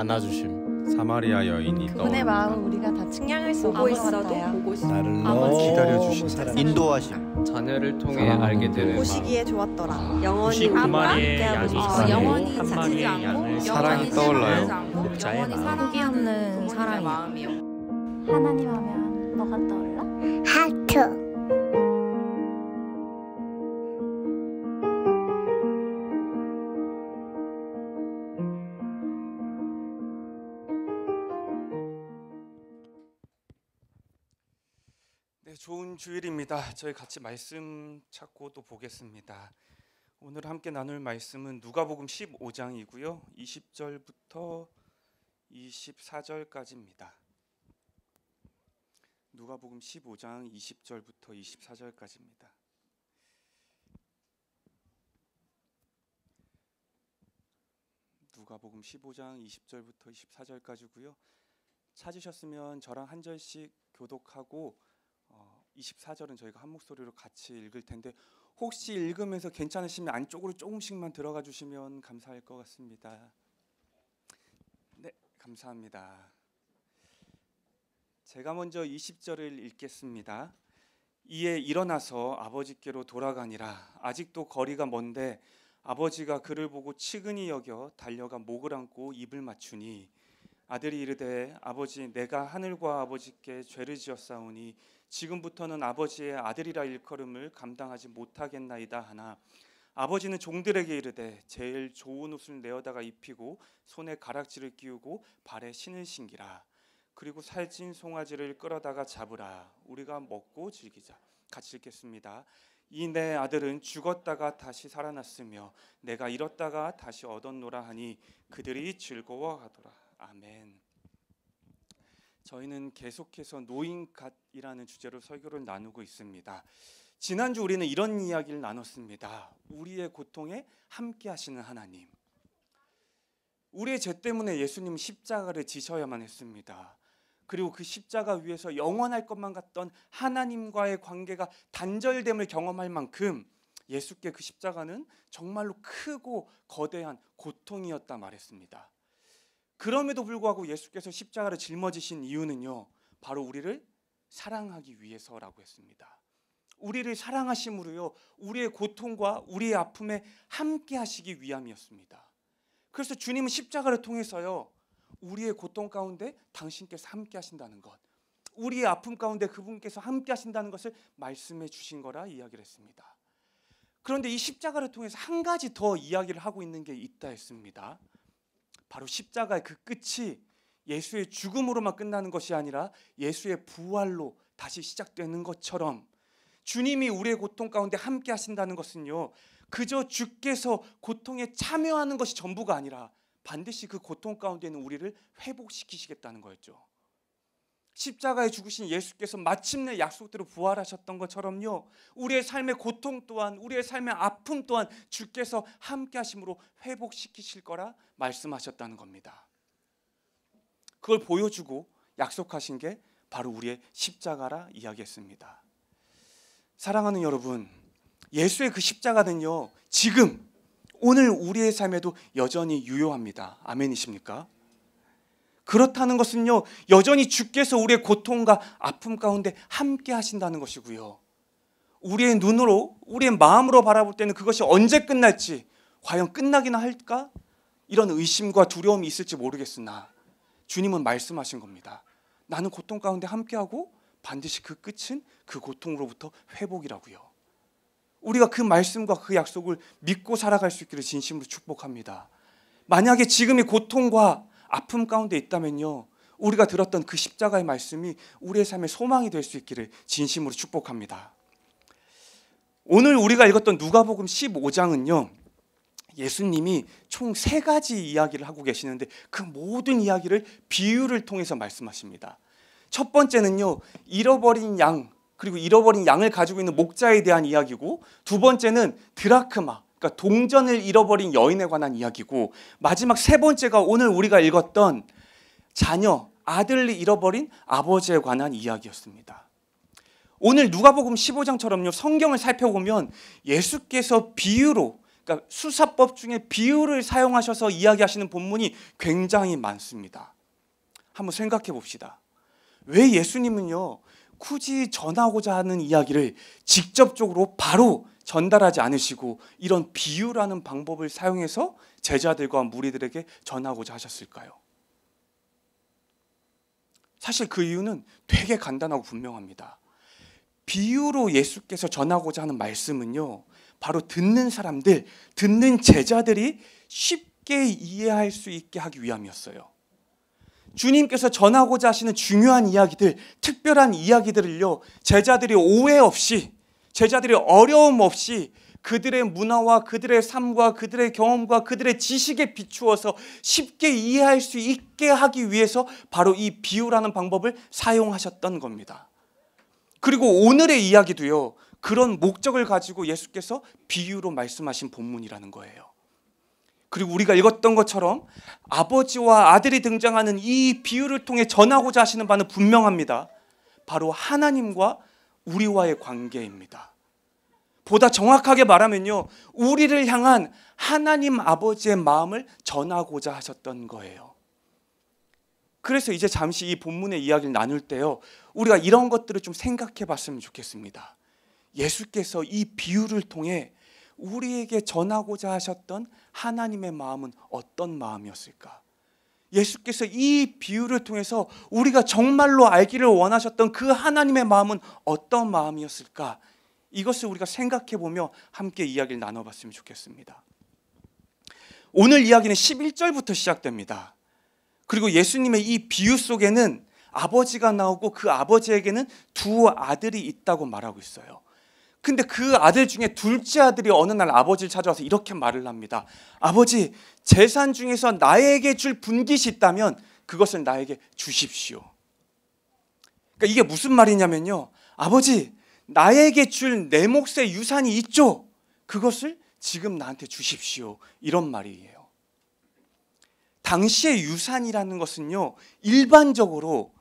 안아주심. 사마리아 여인이 그분의 마음을 우리가 다 측량할 수 없는 것 같아요. 나를 아버지. 기다려주신 사랑, 인도하심. 자녀를 통해 알게 되는 보시기에 좋았더라. 영원히 두 마리의 함께 양이 하고 영원히 한 지치지 마리의 않고 양을 사랑이 떠올라요. 목자의 마음. 포기 없는 사랑이요. 하나님 하면 뭐가 떠올라? 하트. 네, 좋은 주일입니다. 저희 같이 말씀 찾고 또 보겠습니다. 오늘 함께 나눌 말씀은 누가복음 15장이고요. 20절부터 24절까지입니다. 누가복음 15장 20절부터 24절까지입니다. 누가복음 15장 20절부터 24절까지고요. 찾으셨으면 저랑 한 절씩 교독하고 24절은 저희가 한 목소리로 같이 읽을 텐데 혹시 읽으면서 괜찮으시면 안쪽으로 조금씩만 들어가 주시면 감사할 것 같습니다. 네, 감사합니다. 제가 먼저 20절을 읽겠습니다. 이에 일어나서 아버지께로 돌아가니라. 아직도 거리가 먼데 아버지가 그를 보고 측은히 여겨 달려가 목을 안고 입을 맞추니 아들이 이르되 아버지 내가 하늘과 아버지께 죄를 지었사오니 지금부터는 아버지의 아들이라 일컬음을 감당하지 못하겠나이다 하나 아버지는 종들에게 이르되 제일 좋은 옷을 내어다가 입히고 손에 가락지를 끼우고 발에 신을 신기라. 그리고 살찐 송아지를 끌어다가 잡으라. 우리가 먹고 즐기자. 같이 읽겠습니다. 이 내 아들은 죽었다가 다시 살아났으며 내가 잃었다가 다시 얻었노라 하니 그들이 즐거워하더라. 아멘. 저희는 계속해서 노인갓이라는 주제로 설교를 나누고 있습니다. 지난주 우리는 이런 이야기를 나눴습니다. 우리의 고통에 함께 하시는 하나님. 우리의 죄 때문에 예수님 십자가를 지셔야만 했습니다. 그리고 그 십자가 위에서 영원할 것만 같던 하나님과의 관계가 단절됨을 경험할 만큼 예수께 그 십자가는 정말로 크고 거대한 고통이었다 말했습니다. 그럼에도 불구하고 예수께서 십자가를 짊어지신 이유는요, 바로 우리를 사랑하기 위해서라고 했습니다. 우리를 사랑하심으로요, 우리의 고통과 우리의 아픔에 함께 하시기 위함이었습니다. 그래서 주님은 십자가를 통해서요, 우리의 고통 가운데 당신께서 함께 하신다는 것, 우리의 아픔 가운데 그분께서 함께 하신다는 것을 말씀해 주신 거라 이야기를 했습니다. 그런데 이 십자가를 통해서 한 가지 더 이야기를 하고 있는 게 있다 했습니다. 바로 십자가의 그 끝이 예수의 죽음으로만 끝나는 것이 아니라 예수의 부활로 다시 시작되는 것처럼 주님이 우리의 고통 가운데 함께 하신다는 것은요, 그저 주께서 고통에 참여하는 것이 전부가 아니라 반드시 그 고통 가운데 있는 우리를 회복시키시겠다는 거였죠. 십자가에 죽으신 예수께서 마침내 약속대로 부활하셨던 것처럼요, 우리의 삶의 고통 또한, 우리의 삶의 아픔 또한 주께서 함께 하심으로 회복시키실 거라 말씀하셨다는 겁니다. 그걸 보여주고 약속하신 게 바로 우리의 십자가라 이야기했습니다. 사랑하는 여러분, 예수의 그 십자가는요, 지금 오늘 우리의 삶에도 여전히 유효합니다. 아멘이십니까? 그렇다는 것은요, 여전히 주께서 우리의 고통과 아픔 가운데 함께 하신다는 것이고요, 우리의 눈으로, 우리의 마음으로 바라볼 때는 그것이 언제 끝날지, 과연 끝나기나 할까? 이런 의심과 두려움이 있을지 모르겠으나 주님은 말씀하신 겁니다. 나는 고통 가운데 함께하고 반드시 그 끝은 그 고통으로부터 회복이라고요. 우리가 그 말씀과 그 약속을 믿고 살아갈 수 있기를 진심으로 축복합니다. 만약에 지금의 고통과 아픔 가운데 있다면요, 우리가 들었던 그 십자가의 말씀이 우리의 삶의 소망이 될 수 있기를 진심으로 축복합니다. 오늘 우리가 읽었던 누가복음 15장은요, 예수님이 총 3가지 이야기를 하고 계시는데 그 모든 이야기를 비유를 통해서 말씀하십니다. 첫 번째는요, 잃어버린 양, 그리고 잃어버린 양을 가지고 있는 목자에 대한 이야기고, 두 번째는 드라크마, 그러니까 동전을 잃어버린 여인에 관한 이야기고, 마지막 세 번째가 오늘 우리가 읽었던 자녀, 아들을 잃어버린 아버지에 관한 이야기였습니다. 오늘 누가복음 15장처럼요, 성경을 살펴보면 예수께서 비유로 그러니까 수사법 중에 비유를 사용하셔서 이야기하시는 본문이 굉장히 많습니다. 한번 생각해 봅시다. 왜 예수님은요 굳이 전하고자 하는 이야기를 직접적으로 바로 전달하지 않으시고 이런 비유라는 방법을 사용해서 제자들과 무리들에게 전하고자 하셨을까요? 사실 그 이유는 되게 간단하고 분명합니다. 비유로 예수께서 전하고자 하는 말씀은요 바로 듣는 사람들, 듣는 제자들이 쉽게 이해할 수 있게 하기 위함이었어요. 주님께서 전하고자 하시는 중요한 이야기들, 특별한 이야기들을요 제자들이 오해 없이, 제자들이 어려움 없이 그들의 문화와 그들의 삶과 그들의 경험과 그들의 지식에 비추어서 쉽게 이해할 수 있게 하기 위해서 바로 이 비유라는 방법을 사용하셨던 겁니다. 그리고 오늘의 이야기도요 그런 목적을 가지고 예수께서 비유로 말씀하신 본문이라는 거예요. 그리고 우리가 읽었던 것처럼 아버지와 아들이 등장하는 이 비유를 통해 전하고자 하시는 바는 분명합니다. 바로 하나님과 우리와의 관계입니다. 보다 정확하게 말하면요 우리를 향한 하나님 아버지의 마음을 전하고자 하셨던 거예요. 그래서 이제 잠시 이 본문의 이야기를 나눌 때요 우리가 이런 것들을 좀 생각해 봤으면 좋겠습니다. 예수께서 이 비유를 통해 우리에게 전하고자 하셨던 하나님의 마음은 어떤 마음이었을까? 예수께서 이 비유를 통해서 우리가 정말로 알기를 원하셨던 그 하나님의 마음은 어떤 마음이었을까? 이것을 우리가 생각해 보며 함께 이야기를 나눠봤으면 좋겠습니다. 오늘 이야기는 11절부터 시작됩니다. 그리고 예수님의 이 비유 속에는 아버지가 나오고 그 아버지에게는 두 아들이 있다고 말하고 있어요. 근데 그 아들 중에 둘째 아들이 어느 날 아버지를 찾아와서 이렇게 말을 합니다. 아버지, 재산 중에서 나에게 줄 분깃이 있다면 그것을 나에게 주십시오. 그러니까 이게 무슨 말이냐면요 아버지, 나에게 줄 내 몫의 유산이 있죠. 그것을 지금 나한테 주십시오. 이런 말이에요. 당시의 유산이라는 것은요 일반적으로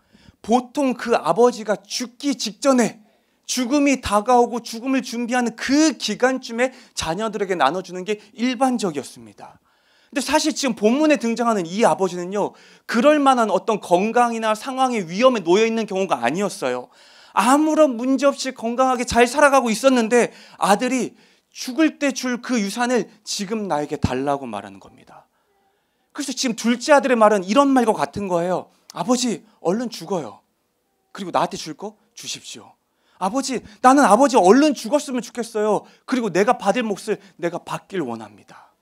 보통 그 아버지가 죽기 직전에 죽음이 다가오고 죽음을 준비하는 그 기간쯤에 자녀들에게 나눠주는 게 일반적이었습니다. 근데 사실 지금 본문에 등장하는 이 아버지는요 그럴 만한 어떤 건강이나 상황의 위험에 놓여 있는 경우가 아니었어요. 아무런 문제 없이 건강하게 잘 살아가고 있었는데 아들이 죽을 때 줄 그 유산을 지금 나에게 달라고 말하는 겁니다. 그래서 지금 둘째 아들의 말은 이런 말과 같은 거예요. 아버지, 얼른 죽어요. 그리고 나한테 줄 거 주십시오. 아버지, 나는 아버지 얼른 죽었으면 좋겠어요. 그리고 내가 받을 몫을 내가 받길 원합니다.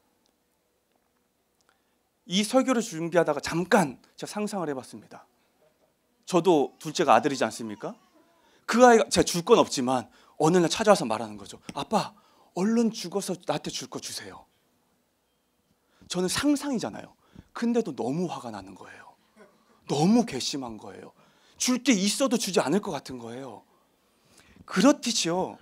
이 설교를 준비하다가 잠깐 제가 상상을 해봤습니다. 저도 둘째가 아들이지 않습니까? 그 아이가 제가 줄 건 없지만 어느 날 찾아와서 말하는 거죠. 아빠, 얼른 죽어서 나한테 줄 거 주세요. 저는 상상이잖아요. 근데도 너무 화가 나는 거예요. 너무 괘씸한 거예요. 줄 게 있어도 주지 않을 것 같은 거예요. 그렇듯이요,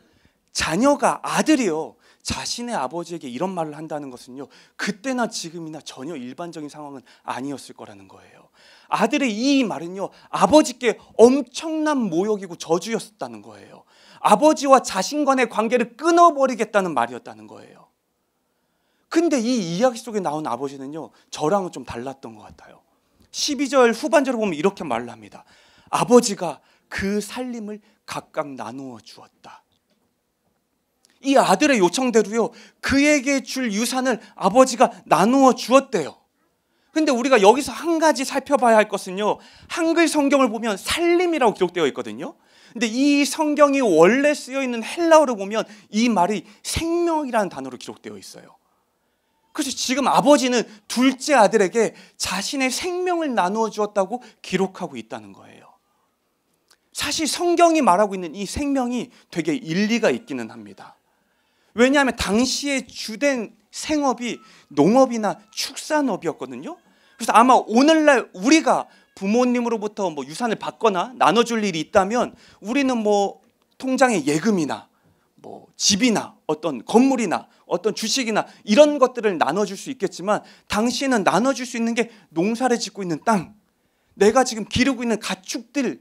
자녀가, 아들이요, 자신의 아버지에게 이런 말을 한다는 것은요 그때나 지금이나 전혀 일반적인 상황은 아니었을 거라는 거예요. 아들의 이 말은요 아버지께 엄청난 모욕이고 저주였다는 거예요. 아버지와 자신 간의 관계를 끊어버리겠다는 말이었다는 거예요. 근데 이 이야기 속에 나온 아버지는요 저랑은 좀 달랐던 것 같아요. 12절 후반절을 보면 이렇게 말을 합니다. 아버지가 그 살림을 각각 나누어 주었다. 이 아들의 요청대로요 그에게 줄 유산을 아버지가 나누어 주었대요. 근데 우리가 여기서 한 가지 살펴봐야 할 것은요 한글 성경을 보면 살림이라고 기록되어 있거든요. 근데 이 성경이 원래 쓰여 있는 헬라어를 보면 이 말이 생명이라는 단어로 기록되어 있어요. 그래서 지금 아버지는 둘째 아들에게 자신의 생명을 나누어 주었다고 기록하고 있다는 거예요. 사실 성경이 말하고 있는 이 생명이 되게 일리가 있기는 합니다. 왜냐하면 당시의 주된 생업이 농업이나 축산업이었거든요. 그래서 아마 오늘날 우리가 부모님으로부터 뭐 유산을 받거나 나눠줄 일이 있다면 우리는 뭐 통장의 예금이나 뭐 집이나 어떤 건물이나 어떤 주식이나 이런 것들을 나눠줄 수 있겠지만 당시에는 나눠줄 수 있는 게 농사를 짓고 있는 땅, 내가 지금 기르고 있는 가축들이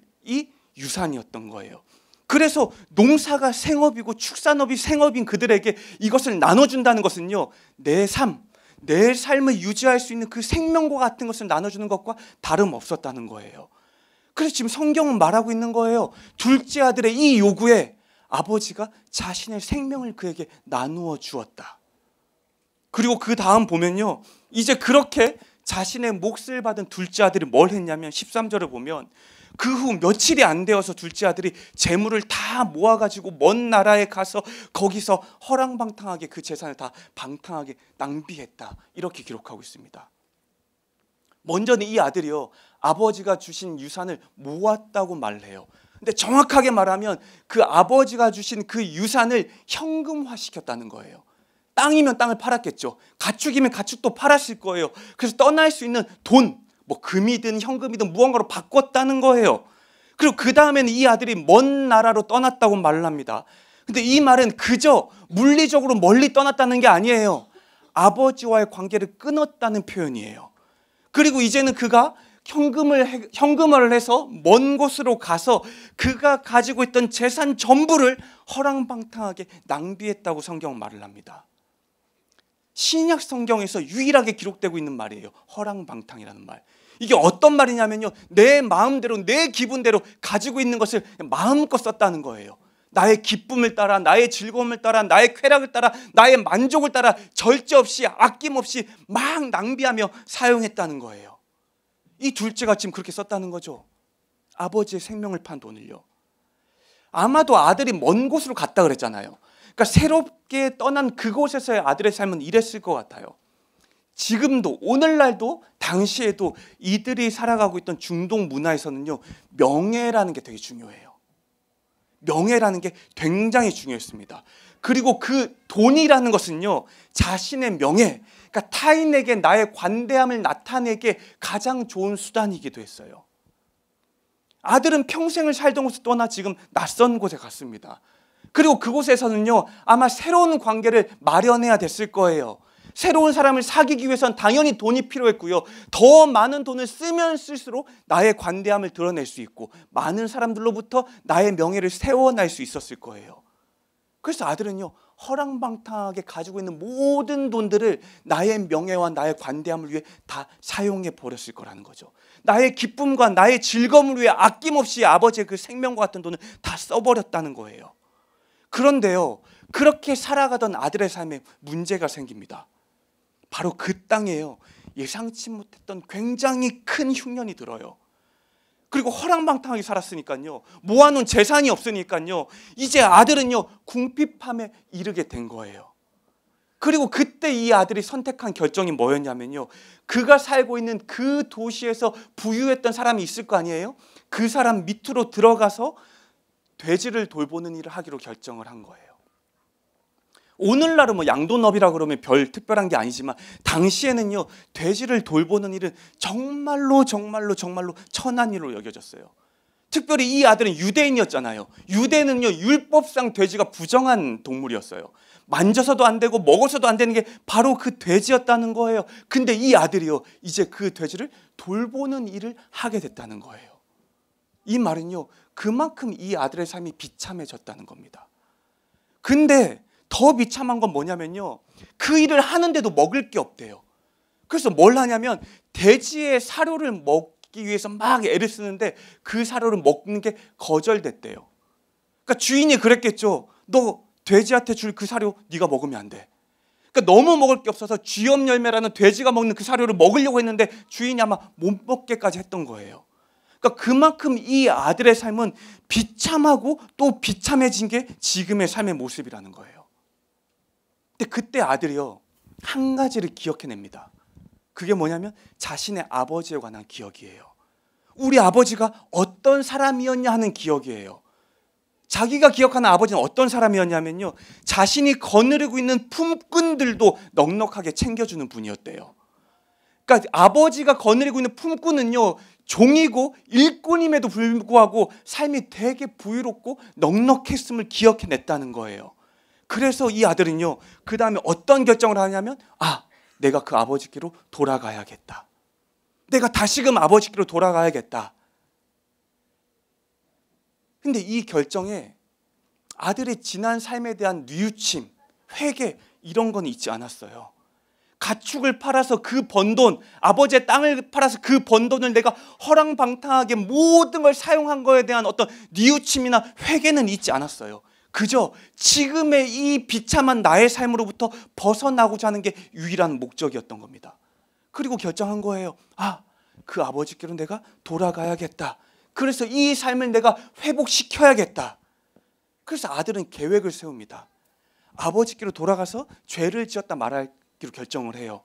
유산이었던 거예요. 그래서 농사가 생업이고 축산업이 생업인 그들에게 이것을 나눠준다는 것은요, 내 삶을 유지할 수 있는 그 생명과 같은 것을 나눠주는 것과 다름없었다는 거예요. 그래서 지금 성경은 말하고 있는 거예요. 둘째 아들의 이 요구에 아버지가 자신의 생명을 그에게 나누어 주었다. 그리고 그 다음 보면요, 이제 그렇게 자신의 몫을 받은 둘째 아들이 뭘 했냐면 13절을 보면 그 후 며칠이 안 되어서 둘째 아들이 재물을 다 모아가지고 먼 나라에 가서 거기서 허랑방탕하게 그 재산을 다 방탕하게 낭비했다, 이렇게 기록하고 있습니다. 먼저는 이 아들이요, 아버지가 주신 유산을 모았다고 말해요. 근데 정확하게 말하면 그 아버지가 주신 그 유산을 현금화시켰다는 거예요. 땅이면 땅을 팔았겠죠. 가축이면 가축도 팔았을 거예요. 그래서 떠날 수 있는 돈, 뭐 금이든 현금이든 무언가로 바꿨다는 거예요. 그리고 그 다음에는 이 아들이 먼 나라로 떠났다고 말을 합니다. 근데 이 말은 그저 물리적으로 멀리 떠났다는 게 아니에요. 아버지와의 관계를 끊었다는 표현이에요. 그리고 이제는 그가 현금화를 해서 먼 곳으로 가서 그가 가지고 있던 재산 전부를 허랑방탕하게 낭비했다고 성경은 말을 합니다. 신약 성경에서 유일하게 기록되고 있는 말이에요. 허랑방탕이라는 말. 이게 어떤 말이냐면요, 내 마음대로 내 기분대로 가지고 있는 것을 마음껏 썼다는 거예요. 나의 기쁨을 따라, 나의 즐거움을 따라, 나의 쾌락을 따라, 나의 만족을 따라 절제 없이 아낌없이 막 낭비하며 사용했다는 거예요. 이 둘째가 지금 그렇게 썼다는 거죠. 아버지의 생명을 판 돈을요. 아마도 아들이 먼 곳으로 갔다 그랬잖아요. 그러니까 새롭게 떠난 그곳에서의 아들의 삶은 이랬을 것 같아요. 지금도, 오늘날도, 당시에도 이들이 살아가고 있던 중동 문화에서는요, 명예라는 게 되게 중요해요. 명예라는 게 굉장히 중요했습니다. 그리고 그 돈이라는 것은요, 자신의 명예, 그러니까 타인에게 나의 관대함을 나타내기에 가장 좋은 수단이기도 했어요. 아들은 평생을 살던 곳을 떠나 지금 낯선 곳에 갔습니다. 그리고 그곳에서는요, 아마 새로운 관계를 마련해야 됐을 거예요. 새로운 사람을 사귀기 위해서는 당연히 돈이 필요했고요, 더 많은 돈을 쓰면 쓸수록 나의 관대함을 드러낼 수 있고 많은 사람들로부터 나의 명예를 세워날 수 있었을 거예요. 그래서 아들은요, 허랑방탕하게 가지고 있는 모든 돈들을 나의 명예와 나의 관대함을 위해 다 사용해 버렸을 거라는 거죠. 나의 기쁨과 나의 즐거움을 위해 아낌없이 아버지의 그 생명과 같은 돈을 다 써버렸다는 거예요. 그런데요, 그렇게 살아가던 아들의 삶에 문제가 생깁니다. 바로 그 땅에요, 예상치 못했던 굉장히 큰 흉년이 들어요. 그리고 허랑방탕하게 살았으니까요, 모아놓은 재산이 없으니까요, 이제 아들은요, 궁핍함에 이르게 된 거예요. 그리고 그때 이 아들이 선택한 결정이 뭐였냐면요, 그가 살고 있는 그 도시에서 부유했던 사람이 있을 거 아니에요? 그 사람 밑으로 들어가서 돼지를 돌보는 일을 하기로 결정을 한 거예요. 오늘날은 뭐 양도업이라 그러면 별 특별한 게 아니지만 당시에는요, 돼지를 돌보는 일은 정말로 천한 일로 여겨졌어요. 특별히 이 아들은 유대인이었잖아요. 유대는요, 율법상 돼지가 부정한 동물이었어요. 만져서도 안 되고 먹어서도 안 되는 게 바로 그 돼지였다는 거예요. 근데 이 아들이요, 이제 그 돼지를 돌보는 일을 하게 됐다는 거예요. 이 말은요, 그만큼 이 아들의 삶이 비참해졌다는 겁니다. 근데 더 비참한 건 뭐냐면요, 그 일을 하는데도 먹을 게 없대요. 그래서 뭘 하냐면 돼지의 사료를 먹기 위해서 막 애를 쓰는데 그 사료를 먹는 게 거절됐대요. 그러니까 주인이 그랬겠죠. 너 돼지한테 줄 그 사료 네가 먹으면 안 돼. 그러니까 너무 먹을 게 없어서 쥐염열매라는 돼지가 먹는 그 사료를 먹으려고 했는데 주인이 아마 못 먹게까지 했던 거예요. 그러니까 그만큼 이 아들의 삶은 비참하고 또 비참해진 게 지금의 삶의 모습이라는 거예요. 근데 그때 아들이요, 한 가지를 기억해냅니다. 그게 뭐냐면 자신의 아버지에 관한 기억이에요. 우리 아버지가 어떤 사람이었냐 하는 기억이에요. 자기가 기억하는 아버지는 어떤 사람이었냐면요, 자신이 거느리고 있는 품꾼들도 넉넉하게 챙겨주는 분이었대요. 그러니까 아버지가 거느리고 있는 품꾼은요, 종이고 일꾼임에도 불구하고 삶이 되게 부유롭고 넉넉했음을 기억해냈다는 거예요. 그래서 이 아들은요, 그 다음에 어떤 결정을 하냐면, 내가 그 아버지께로 돌아가야겠다. 내가 다시금 아버지께로 돌아가야겠다. 근데 이 결정에 아들의 지난 삶에 대한 뉘우침, 회개 이런 건 있지 않았어요. 가축을 팔아서 그 번 돈, 아버지의 땅을 팔아서 그 번 돈을 내가 허랑방탕하게 모든 걸 사용한 거에 대한 어떤 뉘우침이나 회개는 있지 않았어요. 그저 지금의 이 비참한 나의 삶으로부터 벗어나고자 하는 게 유일한 목적이었던 겁니다. 그리고 결정한 거예요. 그 아버지께로 내가 돌아가야겠다. 그래서 이 삶을 내가 회복시켜야겠다. 그래서 아들은 계획을 세웁니다. 아버지께로 돌아가서 죄를 지었다 말하기로 결정을 해요.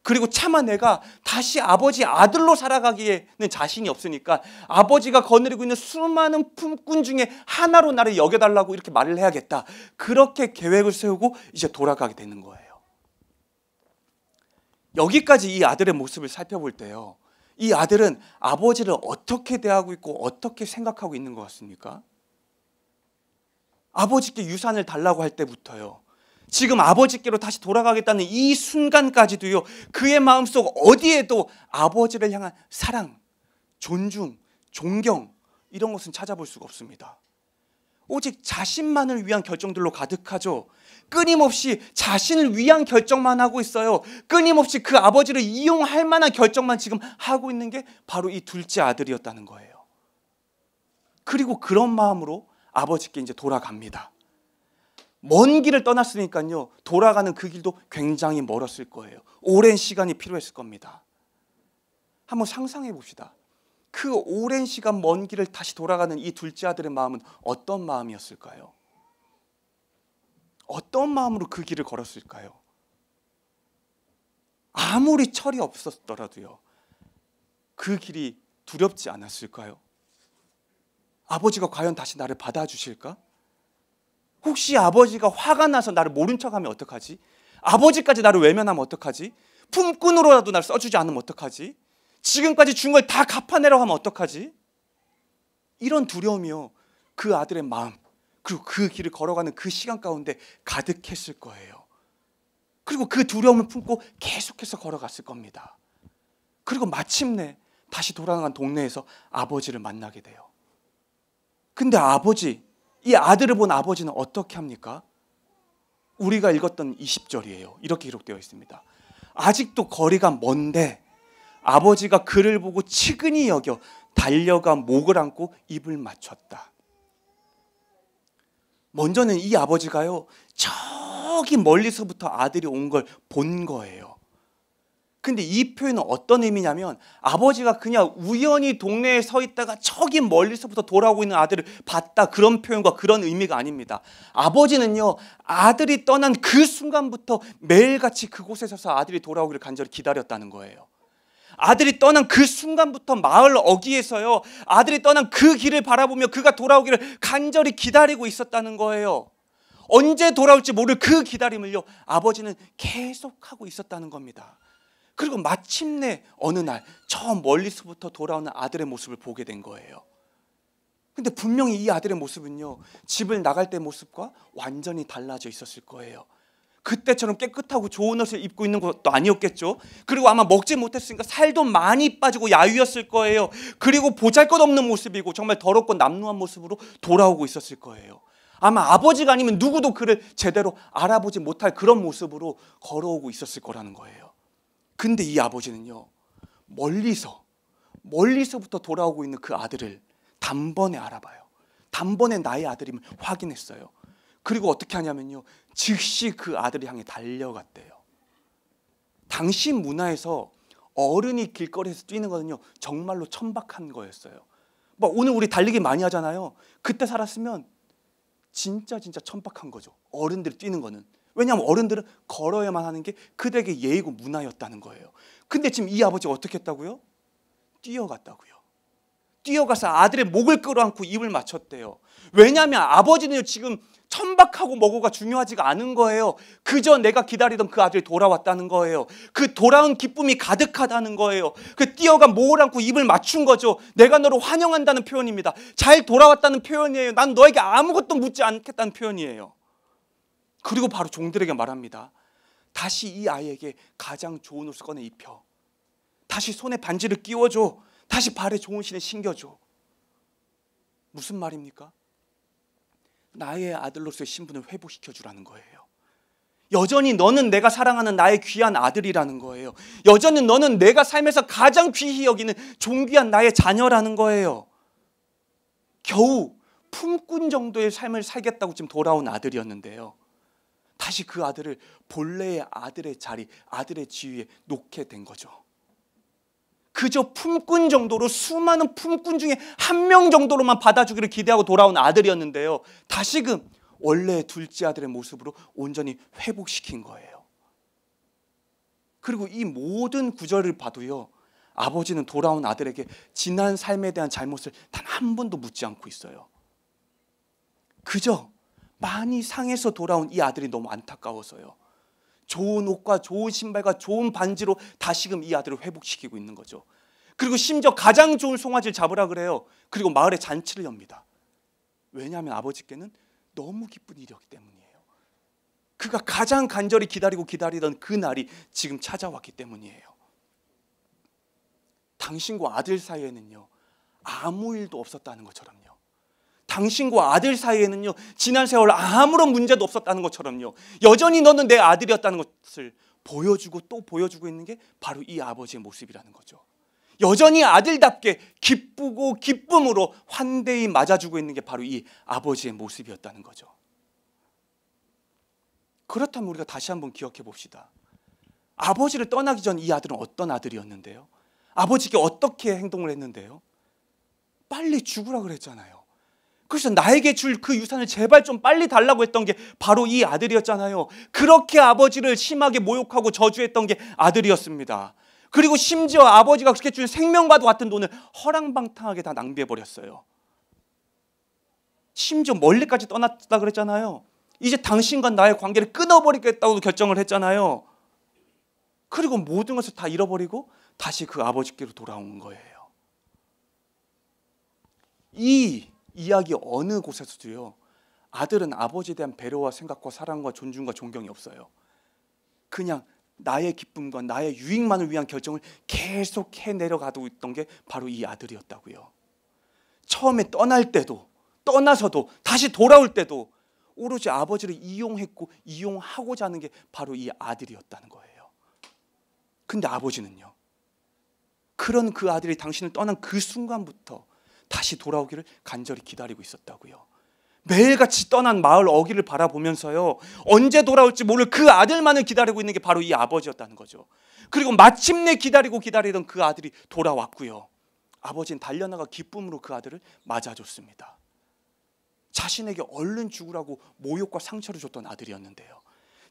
그리고 차마 내가 다시 아버지 아들로 살아가기에는 자신이 없으니까 아버지가 거느리고 있는 수많은 품꾼 중에 하나로 나를 여겨달라고 이렇게 말을 해야겠다. 그렇게 계획을 세우고 이제 돌아가게 되는 거예요. 여기까지 이 아들의 모습을 살펴볼 때요, 이 아들은 아버지를 어떻게 대하고 있고 어떻게 생각하고 있는 것 같습니까? 아버지께 유산을 달라고 할 때부터요, 지금 아버지께로 다시 돌아가겠다는 이 순간까지도요, 그의 마음속 어디에도 아버지를 향한 사랑, 존중, 존경 이런 것은 찾아볼 수가 없습니다. 오직 자신만을 위한 결정들로 가득하죠. 끊임없이 자신을 위한 결정만 하고 있어요. 끊임없이 그 아버지를 이용할 만한 결정만 지금 하고 있는 게 바로 이 둘째 아들이었다는 거예요. 그리고 그런 마음으로 아버지께 이제 돌아갑니다. 먼 길을 떠났으니까요, 돌아가는 그 길도 굉장히 멀었을 거예요. 오랜 시간이 필요했을 겁니다. 한번 상상해 봅시다. 그 오랜 시간 먼 길을 다시 돌아가는 이 둘째 아들의 마음은 어떤 마음이었을까요? 어떤 마음으로 그 길을 걸었을까요? 아무리 철이 없었더라도요, 그 길이 두렵지 않았을까요? 아버지가 과연 다시 나를 받아주실까? 혹시 아버지가 화가 나서 나를 모른 척하면 어떡하지? 아버지까지 나를 외면하면 어떡하지? 품꾼으로라도 나를 써주지 않으면 어떡하지? 지금까지 준 걸 다 갚아내라고 하면 어떡하지? 이런 두려움이요, 그 아들의 마음, 그리고 그 길을 걸어가는 그 시간 가운데 가득했을 거예요. 그리고 그 두려움을 품고 계속해서 걸어갔을 겁니다. 그리고 마침내 다시 돌아간 동네에서 아버지를 만나게 돼요. 근데 이 아들을 본 아버지는 어떻게 합니까? 우리가 읽었던 20절이에요. 이렇게 기록되어 있습니다. 아직도 거리가 먼데 아버지가 그를 보고 측은히 여겨 달려가 목을 안고 입을 맞췄다. 먼저는 이 아버지가요, 저기 멀리서부터 아들이 온 걸 본 거예요. 근데 이 표현은 어떤 의미냐면, 아버지가 그냥 우연히 동네에 서 있다가 저기 멀리서부터 돌아오고 있는 아들을 봤다, 그런 표현과 그런 의미가 아닙니다. 아버지는요, 아들이 떠난 그 순간부터 매일같이 그곳에 서서 아들이 돌아오기를 간절히 기다렸다는 거예요. 아들이 떠난 그 순간부터 마을 어귀에서요, 아들이 떠난 그 길을 바라보며 그가 돌아오기를 간절히 기다리고 있었다는 거예요. 언제 돌아올지 모를 그 기다림을요, 아버지는 계속하고 있었다는 겁니다. 그리고 마침내 어느 날 저 멀리서부터 돌아오는 아들의 모습을 보게 된 거예요. 근데 분명히 이 아들의 모습은요, 집을 나갈 때 모습과 완전히 달라져 있었을 거예요. 그때처럼 깨끗하고 좋은 옷을 입고 있는 것도 아니었겠죠. 그리고 아마 먹지 못했으니까 살도 많이 빠지고 야위었을 거예요. 그리고 보잘것없는 모습이고 정말 더럽고 남루한 모습으로 돌아오고 있었을 거예요. 아마 아버지가 아니면 누구도 그를 제대로 알아보지 못할 그런 모습으로 걸어오고 있었을 거라는 거예요. 근데 이 아버지는요, 멀리서부터 돌아오고 있는 그 아들을 단번에 알아봐요. 단번에 나의 아들임을 확인했어요. 그리고 어떻게 하냐면요, 즉시 그 아들을 향해 달려갔대요. 당시 문화에서 어른이 길거리에서 뛰는 거는요, 정말로 천박한 거였어요. 오늘 우리 달리기 많이 하잖아요. 그때 살았으면 진짜 천박한 거죠, 어른들이 뛰는 거는. 왜냐하면 어른들은 걸어야만 하는 게 그들에게 예의고 문화였다는 거예요. 근데 지금 이 아버지가 어떻게 했다고요? 뛰어갔다고요. 뛰어가서 아들의 목을 끌어안고 입을 맞췄대요. 왜냐하면 아버지는 지금 천박하고 뭐고가 중요하지가 않은 거예요. 그저 내가 기다리던 그 아들이 돌아왔다는 거예요. 그 돌아온 기쁨이 가득하다는 거예요. 그 뛰어가 목을 안고 입을 맞춘 거죠. 내가 너를 환영한다는 표현입니다. 잘 돌아왔다는 표현이에요. 난 너에게 아무것도 묻지 않겠다는 표현이에요. 그리고 바로 종들에게 말합니다. 다시 이 아이에게 가장 좋은 옷을 꺼내 입혀. 다시 손에 반지를 끼워줘. 다시 발에 좋은 신을 신겨줘. 무슨 말입니까? 나의 아들로서의 신분을 회복시켜 주라는 거예요. 여전히 너는 내가 사랑하는 나의 귀한 아들이라는 거예요. 여전히 너는 내가 삶에서 가장 귀히 여기는 존귀한 나의 자녀라는 거예요. 겨우 품꾼 정도의 삶을 살겠다고 지금 돌아온 아들이었는데요, 다시 그 아들을 본래의 아들의 자리, 아들의 지위에 놓게 된 거죠. 그저 품꾼 정도로, 수많은 품꾼 중에 한 명 정도로만 받아주기를 기대하고 돌아온 아들이었는데요, 다시금 원래의 둘째 아들의 모습으로 온전히 회복시킨 거예요. 그리고 이 모든 구절을 봐도요, 아버지는 돌아온 아들에게 지난 삶에 대한 잘못을 단 한 번도 묻지 않고 있어요. 그저 많이 상해서 돌아온 이 아들이 너무 안타까워서요, 좋은 옷과 좋은 신발과 좋은 반지로 다시금 이 아들을 회복시키고 있는 거죠. 그리고 심지어 가장 좋은 송아지를 잡으라 그래요. 그리고 마을에 잔치를 엽니다. 왜냐하면 아버지께는 너무 기쁜 일이었기 때문이에요. 그가 가장 간절히 기다리던 그 날이 지금 찾아왔기 때문이에요. 당신과 아들 사이에는요, 아무 일도 없었다는 것처럼요, 당신과 아들 사이에는요, 지난 세월 아무런 문제도 없었다는 것처럼요, 여전히 너는 내 아들이었다는 것을 보여주고 또 보여주고 있는 게 바로 이 아버지의 모습이라는 거죠. 여전히 아들답게 기쁘고 기쁨으로 환대히 맞아주고 있는 게 바로 이 아버지의 모습이었다는 거죠. 그렇다면 우리가 다시 한번 기억해 봅시다. 아버지를 떠나기 전 이 아들은 어떤 아들이었는데요? 아버지께 어떻게 행동을 했는데요? 빨리 죽으라 그랬잖아요. 그래서 나에게 줄 그 유산을 제발 좀 빨리 달라고 했던 게 바로 이 아들이었잖아요. 그렇게 아버지를 심하게 모욕하고 저주했던 게 아들이었습니다. 그리고 심지어 아버지가 그렇게 준 생명과도 같은 돈을 허랑방탕하게 다 낭비해버렸어요. 심지어 멀리까지 떠났다 그랬잖아요. 이제 당신과 나의 관계를 끊어버리겠다고 결정을 했잖아요. 그리고 모든 것을 다 잃어버리고 다시 그 아버지께로 돌아온 거예요. 이 이야기 어느 곳에서도요, 아들은 아버지에 대한 배려와 생각과 사랑과 존중과 존경이 없어요. 그냥 나의 기쁨과 나의 유익만을 위한 결정을 계속 해내려가고 있던 게 바로 이 아들이었다고요. 처음에 떠날 때도, 떠나서도, 다시 돌아올 때도 오로지 아버지를 이용했고 이용하고자 하는 게 바로 이 아들이었다는 거예요. 근데 아버지는요, 그런 그 아들이 당신을 떠난 그 순간부터 다시 돌아오기를 간절히 기다리고 있었다고요. 매일같이 떠난 마을 어귀를 바라보면서요, 언제 돌아올지 모를 그 아들만을 기다리고 있는 게 바로 이 아버지였다는 거죠. 그리고 마침내 기다리던 그 아들이 돌아왔고요, 아버지는 달려나가 기쁨으로 그 아들을 맞아줬습니다. 자신에게 얼른 죽으라고 모욕과 상처를 줬던 아들이었는데요,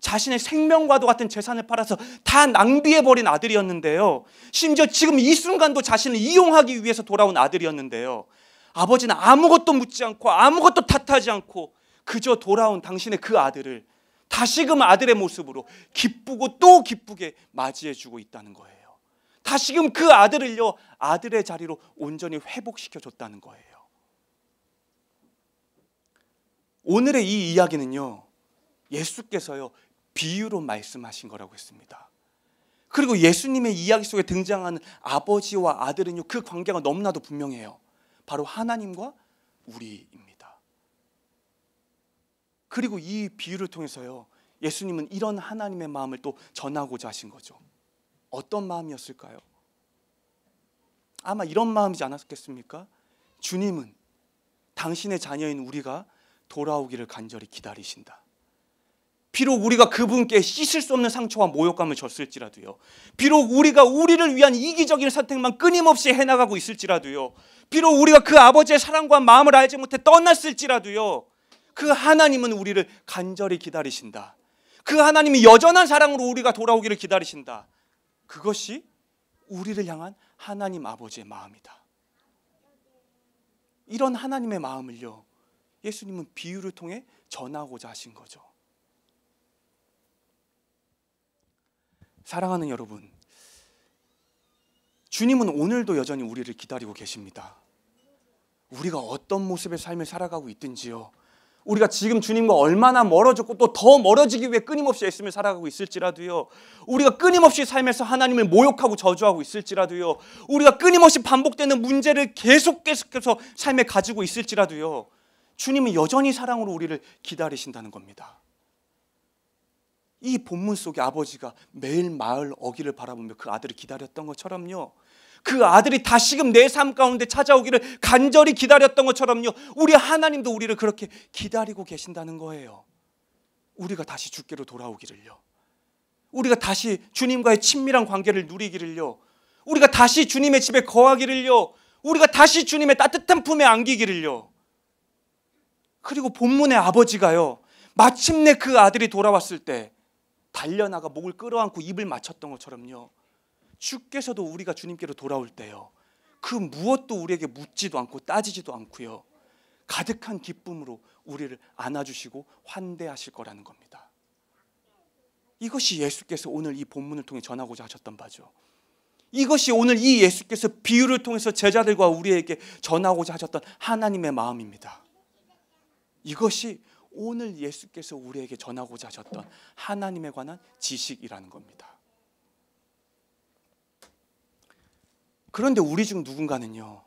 자신의 생명과도 같은 재산을 팔아서 다 낭비해버린 아들이었는데요, 심지어 지금 이 순간도 자신을 이용하기 위해서 돌아온 아들이었는데요, 아버지는 아무것도 묻지 않고 아무것도 탓하지 않고 그저 돌아온 당신의 그 아들을 다시금 아들의 모습으로 기쁘고 또 기쁘게 맞이해주고 있다는 거예요. 다시금 그 아들을요, 아들의 자리로 온전히 회복시켜줬다는 거예요. 오늘의 이 이야기는요, 예수께서요, 비유로 말씀하신 거라고 했습니다. 그리고 예수님의 이야기 속에 등장하는 아버지와 아들은요, 그 관계가 너무나도 분명해요. 바로 하나님과 우리입니다. 그리고 이 비유를 통해서요, 예수님은 이런 하나님의 마음을 또 전하고자 하신 거죠. 어떤 마음이었을까요? 아마 이런 마음이지 않았겠습니까? 주님은 당신의 자녀인 우리가 돌아오기를 간절히 기다리신다. 비록 우리가 그분께 씻을 수 없는 상처와 모욕감을 줬을지라도요, 비록 우리가 우리를 위한 이기적인 선택만 끊임없이 해나가고 있을지라도요, 비록 우리가 그 아버지의 사랑과 마음을 알지 못해 떠났을지라도요, 그 하나님은 우리를 간절히 기다리신다. 그 하나님이 여전한 사랑으로 우리가 돌아오기를 기다리신다. 그것이 우리를 향한 하나님 아버지의 마음이다. 이런 하나님의 마음을요, 예수님은 비유를 통해 전하고자 하신 거죠. 사랑하는 여러분, 주님은 오늘도 여전히 우리를 기다리고 계십니다. 우리가 어떤 모습의 삶을 살아가고 있든지요, 우리가 지금 주님과 얼마나 멀어졌고 또 더 멀어지기 위해 끊임없이 애쓰며 살아가고 있을지라도요, 우리가 끊임없이 삶에서 하나님을 모욕하고 저주하고 있을지라도요, 우리가 끊임없이 반복되는 문제를 계속해서 삶에 가지고 있을지라도요, 주님은 여전히 사랑으로 우리를 기다리신다는 겁니다. 이 본문 속에 아버지가 매일 마을 어기를 바라보며 그 아들을 기다렸던 것처럼요, 그 아들이 다시금 내 삶 가운데 찾아오기를 간절히 기다렸던 것처럼요, 우리 하나님도 우리를 그렇게 기다리고 계신다는 거예요. 우리가 다시 주께로 돌아오기를요, 우리가 다시 주님과의 친밀한 관계를 누리기를요, 우리가 다시 주님의 집에 거하기를요, 우리가 다시 주님의 따뜻한 품에 안기기를요. 그리고 본문의 아버지가요, 마침내 그 아들이 돌아왔을 때 달려나가 목을 끌어안고 입을 맞췄던 것처럼요, 주께서도 우리가 주님께로 돌아올 때요, 그 무엇도 우리에게 묻지도 않고 따지지도 않고요, 가득한 기쁨으로 우리를 안아주시고 환대하실 거라는 겁니다. 이것이 예수께서 오늘 이 본문을 통해 전하고자 하셨던 바죠. 이것이 오늘 이 예수께서 비유를 통해서 제자들과 우리에게 전하고자 하셨던 하나님의 마음입니다. 이것이 오늘 예수께서 우리에게 전하고자 하셨던 하나님에 관한 지식이라는 겁니다. 그런데 우리 중 누군가는요,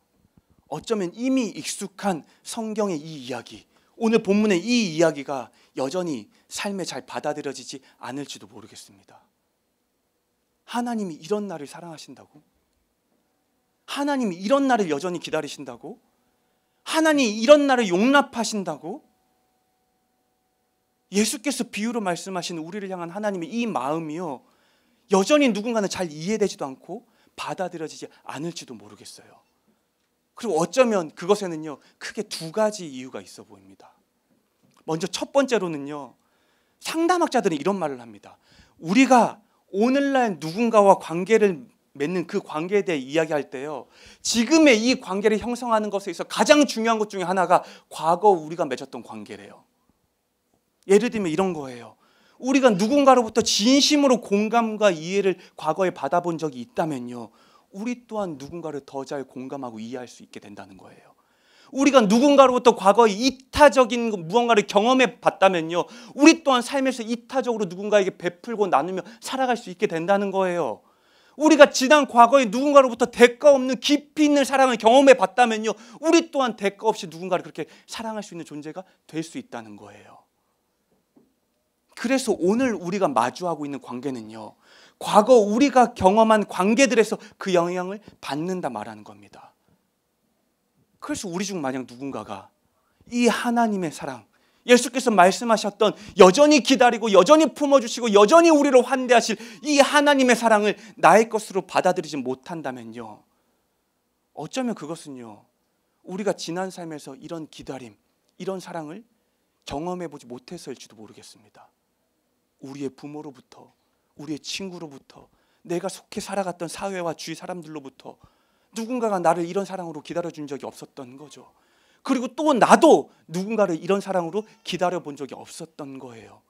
어쩌면 이미 익숙한 성경의 이 이야기, 오늘 본문의 이 이야기가 여전히 삶에 잘 받아들여지지 않을지도 모르겠습니다. 하나님이 이런 나를 사랑하신다고? 하나님이 이런 나를 여전히 기다리신다고? 하나님이 이런 나를 용납하신다고? 예수께서 비유로 말씀하신 우리를 향한 하나님의 이 마음이요, 여전히 누군가는 잘 이해되지도 않고 받아들여지지 않을지도 모르겠어요. 그리고 어쩌면 그것에는요, 크게 두 가지 이유가 있어 보입니다. 먼저 첫 번째로는요, 상담학자들은 이런 말을 합니다. 우리가 오늘날 누군가와 관계를 맺는 그 관계에 대해 이야기할 때요, 지금의 이 관계를 형성하는 것에 있어서 가장 중요한 것 중에 하나가 과거 우리가 맺었던 관계래요. 예를 들면 이런 거예요. 우리가 누군가로부터 진심으로 공감과 이해를 과거에 받아본 적이 있다면요, 우리 또한 누군가를 더 잘 공감하고 이해할 수 있게 된다는 거예요. 우리가 누군가로부터 과거에 이타적인 무언가를 경험해 봤다면요, 우리 또한 삶에서 이타적으로 누군가에게 베풀고 나누며 살아갈 수 있게 된다는 거예요. 우리가 지난 과거에 누군가로부터 대가 없는 깊이 있는 사랑을 경험해 봤다면요, 우리 또한 대가 없이 누군가를 그렇게 사랑할 수 있는 존재가 될 수 있다는 거예요. 그래서 오늘 우리가 마주하고 있는 관계는요, 과거 우리가 경험한 관계들에서 그 영향을 받는다 말하는 겁니다. 그래서 우리 중 만약 누군가가 이 하나님의 사랑, 예수께서 말씀하셨던 여전히 기다리고 여전히 품어주시고 여전히 우리를 환대하실 이 하나님의 사랑을 나의 것으로 받아들이지 못한다면요, 어쩌면 그것은요, 우리가 지난 삶에서 이런 기다림, 이런 사랑을 경험해보지 못해서일지도 모르겠습니다. 우리의 부모로부터, 우리의 친구로부터, 내가 속해 살아갔던 사회와 주위 사람들로부터 누군가가 나를 이런 사랑으로 기다려준 적이 없었던 거죠. 그리고 또 나도 누군가를 이런 사랑으로 기다려본 적이 없었던 거예요.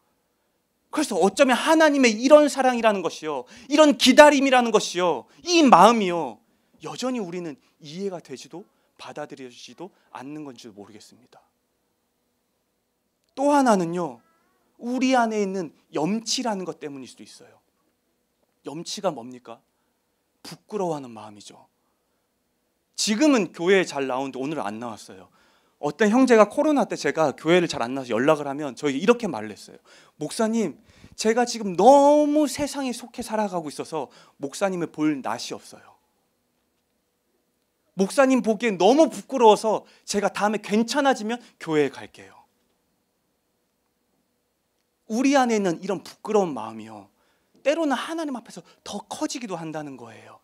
그래서 어쩌면 하나님의 이런 사랑이라는 것이요, 이런 기다림이라는 것이요, 이 마음이요, 여전히 우리는 이해가 되지도 받아들여지지도 않는 건지도 모르겠습니다. 또 하나는요, 우리 안에 있는 염치라는 것 때문일 수도 있어요. 염치가 뭡니까? 부끄러워하는 마음이죠. 지금은 교회에 잘 나오는데 오늘은 안 나왔어요. 어떤 형제가 코로나 때 제가 교회를 잘 안 나와서 연락을 하면 저에게 이렇게 말을 했어요. 목사님, 제가 지금 너무 세상에 속해 살아가고 있어서 목사님을 볼 낯이 없어요. 목사님 보기엔 너무 부끄러워서 제가 다음에 괜찮아지면 교회에 갈게요. 우리 안에 있는 이런 부끄러운 마음이요, 때로는 하나님 앞에서 더 커지기도 한다는 거예요.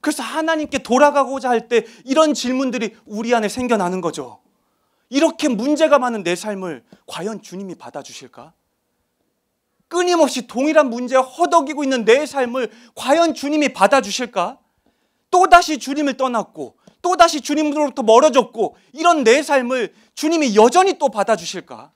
그래서 하나님께 돌아가고자 할 때 이런 질문들이 우리 안에 생겨나는 거죠. 이렇게 문제가 많은 내 삶을 과연 주님이 받아주실까? 끊임없이 동일한 문제에 허덕이고 있는 내 삶을 과연 주님이 받아주실까? 또다시 주님을 떠났고 또다시 주님으로부터 멀어졌고 이런 내 삶을 주님이 여전히 또 받아주실까?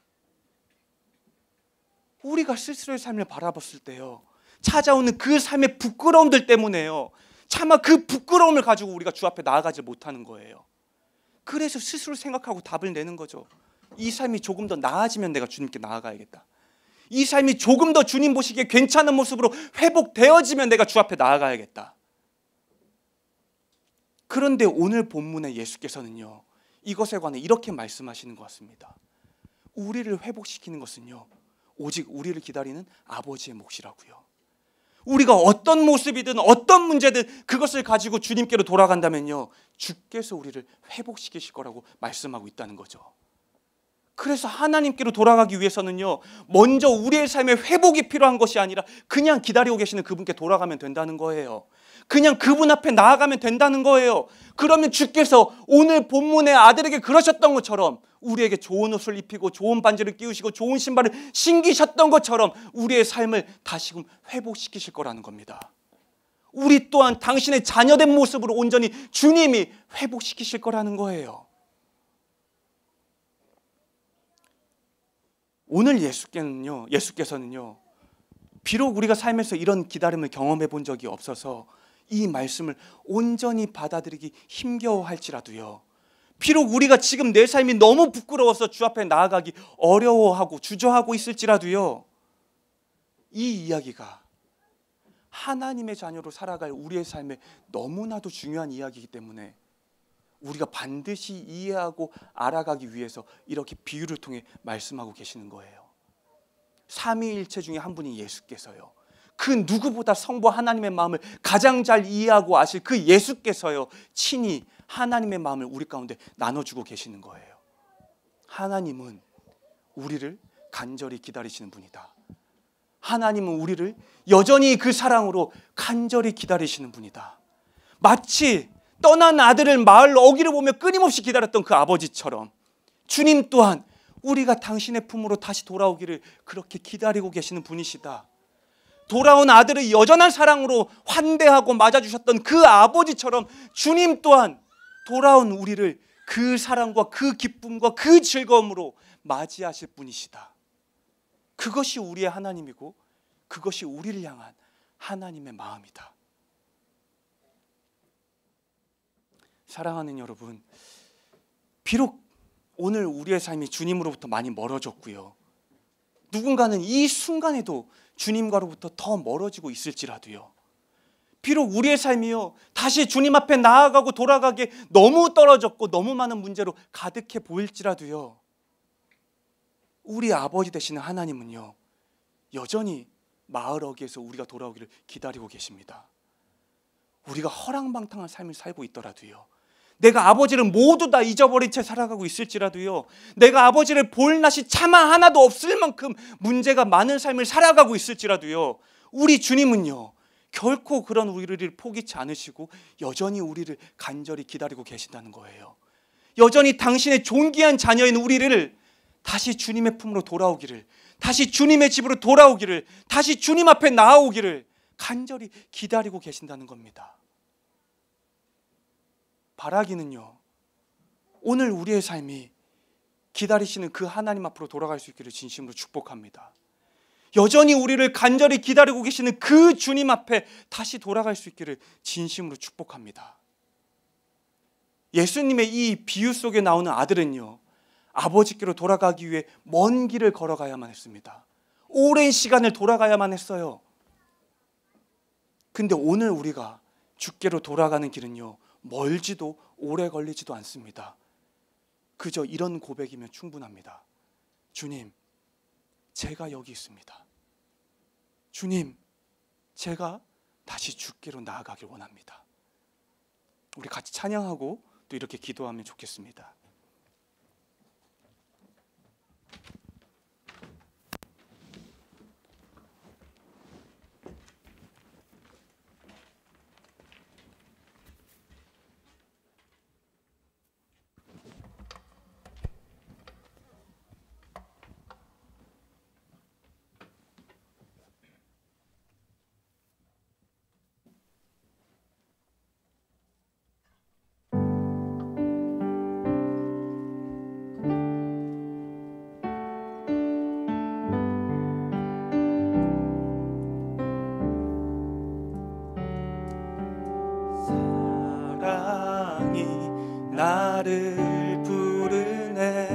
우리가 스스로의 삶을 바라봤을 때요, 찾아오는 그 삶의 부끄러움들 때문에요, 차마 그 부끄러움을 가지고 우리가 주 앞에 나아가지 못하는 거예요. 그래서 스스로 생각하고 답을 내는 거죠. 이 삶이 조금 더 나아지면 내가 주님께 나아가야겠다. 이 삶이 조금 더 주님 보시기에 괜찮은 모습으로 회복되어지면 내가 주 앞에 나아가야겠다. 그런데 오늘 본문의 예수께서는요, 이것에 관해 이렇게 말씀하시는 것 같습니다. 우리를 회복시키는 것은요, 오직 우리를 기다리는 아버지의 몫이라고요. 우리가 어떤 모습이든 어떤 문제든 그것을 가지고 주님께로 돌아간다면요, 주께서 우리를 회복시키실 거라고 말씀하고 있다는 거죠. 그래서 하나님께로 돌아가기 위해서는요, 먼저 우리의 삶에 회복이 필요한 것이 아니라 그냥 기다리고 계시는 그분께 돌아가면 된다는 거예요. 그냥 그분 앞에 나아가면 된다는 거예요. 그러면 주께서 오늘 본문의 아들에게 그러셨던 것처럼 우리에게 좋은 옷을 입히고 좋은 반지를 끼우시고 좋은 신발을 신기셨던 것처럼 우리의 삶을 다시금 회복시키실 거라는 겁니다. 우리 또한 당신의 자녀된 모습으로 온전히 주님이 회복시키실 거라는 거예요. 오늘 예수께서는요, 비록 우리가 삶에서 이런 기다림을 경험해 본 적이 없어서 이 말씀을 온전히 받아들이기 힘겨워할지라도요, 비록 우리가 지금 내 삶이 너무 부끄러워서 주 앞에 나아가기 어려워하고 주저하고 있을지라도요, 이 이야기가 하나님의 자녀로 살아갈 우리의 삶에 너무나도 중요한 이야기이기 때문에 우리가 반드시 이해하고 알아가기 위해서 이렇게 비유를 통해 말씀하고 계시는 거예요. 삼위일체 중에 한 분이 예수께서요, 그 누구보다 성부 하나님의 마음을 가장 잘 이해하고 아실 그 예수께서요, 친히 하나님의 마음을 우리 가운데 나눠주고 계시는 거예요. 하나님은 우리를 간절히 기다리시는 분이다. 하나님은 우리를 여전히 그 사랑으로 간절히 기다리시는 분이다. 마치 떠난 아들을 마을 어귀를 보며 끊임없이 기다렸던 그 아버지처럼 주님 또한 우리가 당신의 품으로 다시 돌아오기를 그렇게 기다리고 계시는 분이시다. 돌아온 아들의 여전한 사랑으로 환대하고 맞아주셨던 그 아버지처럼 주님 또한 돌아온 우리를 그 사랑과 그 기쁨과 그 즐거움으로 맞이하실 분이시다. 그것이 우리의 하나님이고 그것이 우리를 향한 하나님의 마음이다. 사랑하는 여러분, 비록 오늘 우리의 삶이 주님으로부터 많이 멀어졌고요, 누군가는 이 순간에도 주님과로부터 더 멀어지고 있을지라도요, 비록 우리의 삶이요 다시 주님 앞에 나아가고 돌아가기에 너무 떨어졌고 너무 많은 문제로 가득해 보일지라도요, 우리 아버지 되시는 하나님은요 여전히 마을 어귀에서 우리가 돌아오기를 기다리고 계십니다. 우리가 허랑방탕한 삶을 살고 있더라도요, 내가 아버지를 모두 다 잊어버린 채 살아가고 있을지라도요, 내가 아버지를 볼 낯이 차마 하나도 없을 만큼 문제가 많은 삶을 살아가고 있을지라도요, 우리 주님은요 결코 그런 우리를 포기치 않으시고 여전히 우리를 간절히 기다리고 계신다는 거예요. 여전히 당신의 존귀한 자녀인 우리를 다시 주님의 품으로 돌아오기를, 다시 주님의 집으로 돌아오기를, 다시 주님 앞에 나아오기를 간절히 기다리고 계신다는 겁니다. 바라기는요, 오늘 우리의 삶이 기다리시는 그 하나님 앞으로 돌아갈 수 있기를 진심으로 축복합니다. 여전히 우리를 간절히 기다리고 계시는 그 주님 앞에 다시 돌아갈 수 있기를 진심으로 축복합니다. 예수님의 이 비유 속에 나오는 아들은요, 아버지께로 돌아가기 위해 먼 길을 걸어가야만 했습니다. 오랜 시간을 돌아가야만 했어요. 근데 오늘 우리가 주께로 돌아가는 길은요 멀지도 오래 걸리지도 않습니다. 그저 이런 고백이면 충분합니다. 주님, 제가 여기 있습니다. 주님, 제가 다시 주께로 나아가길 원합니다. 우리 같이 찬양하고 또 이렇게 기도하면 좋겠습니다. 나를 부르네,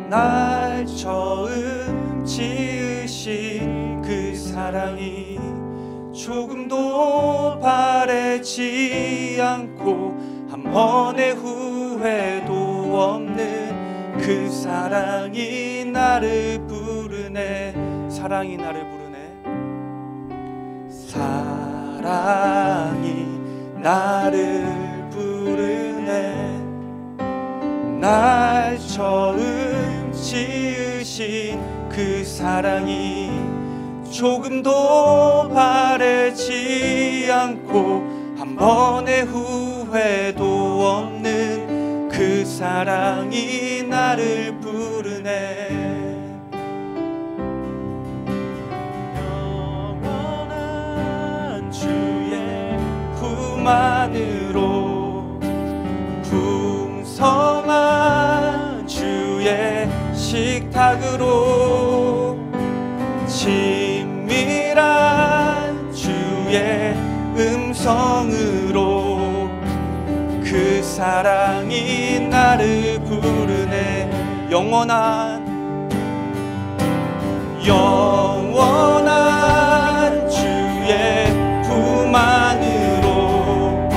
날 처음 지으신 그 사랑이 조금도 바래지 않고 한 번의 후회도 없는 그 사랑이 나를 부르네. 사랑이 나를 부르네. 사랑이 나를 부르네. 날 처음 지으신 그 사랑이 조금도 바래지 않고 한 번의 후회도 없는 그 사랑이 나를 부르네. 영원한 주의 품 안으로 풍성한 주의 식탁으로 친밀한 주의 음성으로 그 사랑이 나를 부르네. 영원한 주의 품 안으로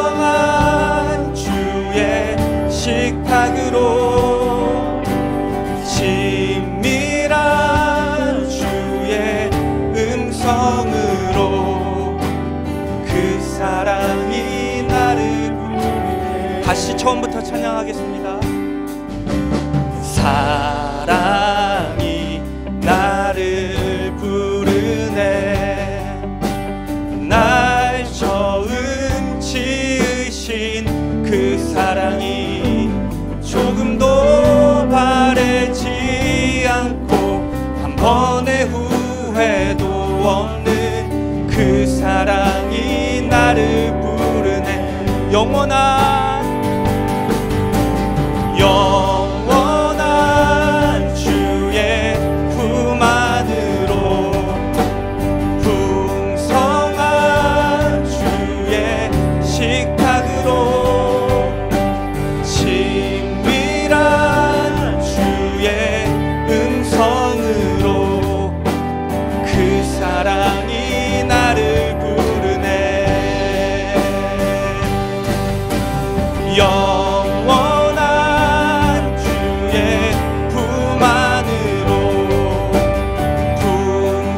풍성한 주의 식탁으로 친밀한 주의 음성으로 그 사랑이 나를 부르네. 다시 처음부터 찬양하겠습니다. 사랑이 나를 부르네. 날 처음 지으신 그 사랑이 조금도 바래지 않고 한 번의 후회도 없는 그 사랑이 나를 부르네. 영원한 주의 품 안으로 풍성한 주의 식탁으로 친밀한 주의 음성으로 그 사랑이 나를 부르네. 영원한 주의 품 안으로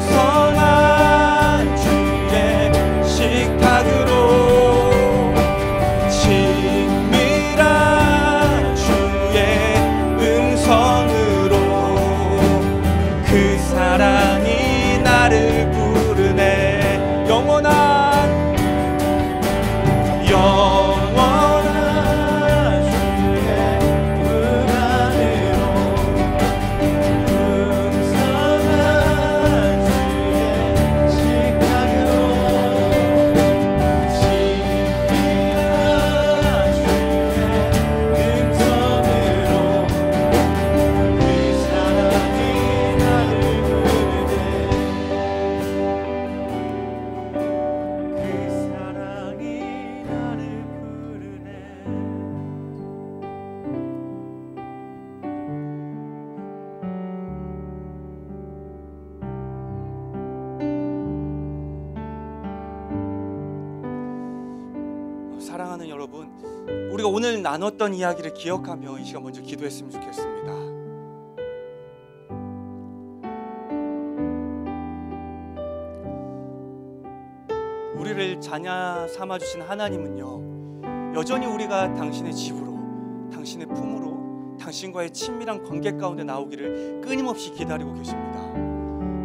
풍성한 주의 식탁으로 친밀한 주의 음성으로 그 사랑이 나를 부르네. 영원한 사랑하는 여러분, 우리가 오늘 나눴던 이야기를 기억하며 이 시간 먼저 기도했으면 좋겠습니다. 우리를 자녀 삼아주신 하나님은요, 여전히 우리가 당신의 집으로, 당신의 품으로, 당신과의 친밀한 관계 가운데 나오기를 끊임없이 기다리고 계십니다.